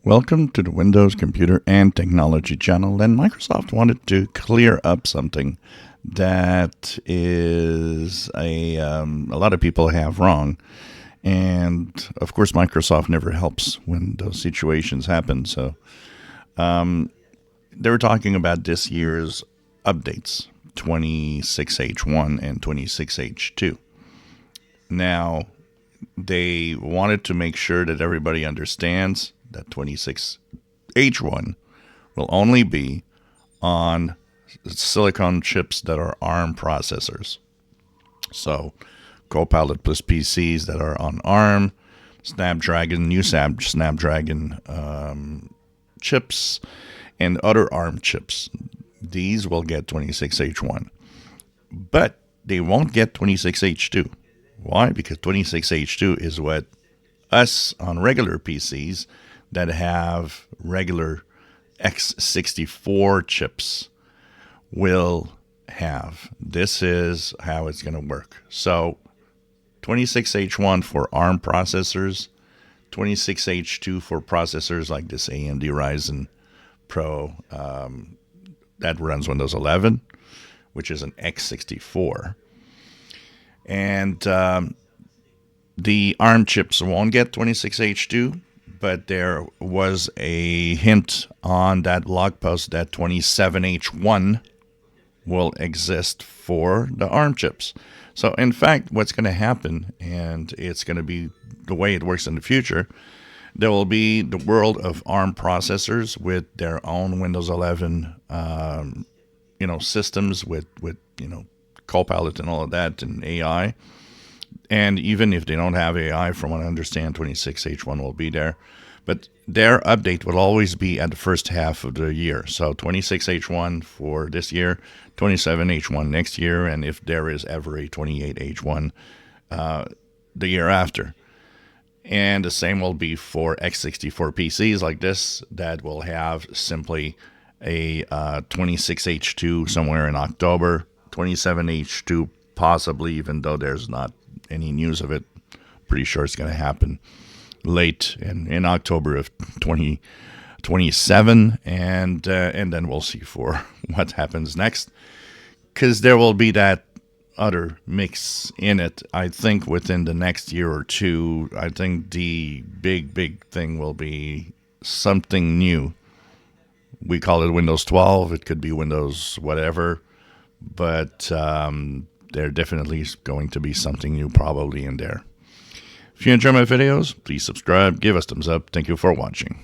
Welcome to the Windows Computer and Technology channel. And Microsoft wanted to clear up something that is a lot of people have wrong. And of course, Microsoft never helps when those situations happen. So they were talking about this year's updates, 26H1 and 26H2. Now, they wanted to make sure that everybody understands that 26H1 will only be on silicon chips that are ARM processors. So Copilot plus PCs that are on ARM, Snapdragon, new Snapdragon chips, and other ARM chips. These will get 26H1. But they won't get 26H2. Why? Because 26H2 is what us on regular PCs that have regular x64 chips will have. This is how it's going to work. So 26H1 for ARM processors, 26H2 for processors like this AMD Ryzen Pro that runs Windows 11, which is an x64. And the ARM chips won't get 26H2, but there was a hint on that blog post that 27H1 will exist for the ARM chips. So, in fact, what's going to happen, and it's going to be the way it works in the future, there will be the world of ARM processors with their own Windows 11, systems with Copilot and all of that, and AI. And even if they don't have AI, from what I understand, 26H1 will be there. But their update will always be at the first half of the year. So 26H1 for this year, 27H1 next year, and if there is ever a 28H1 the year after. And the same will be for x64 PCs like this that will have simply a 26H2 somewhere in October, 27H2 possibly, even though there's not any news of it. Pretty sure it's going to happen late in October of 2027, and then we'll see for what happens next, because there will be that other mix in it. I think within the next year or two, I think the big thing will be something new. We call it Windows 12. It could be Windows whatever, but there definitely is going to be something new probably in there. If you enjoy my videos, please subscribe, give us thumbs up. Thank you for watching.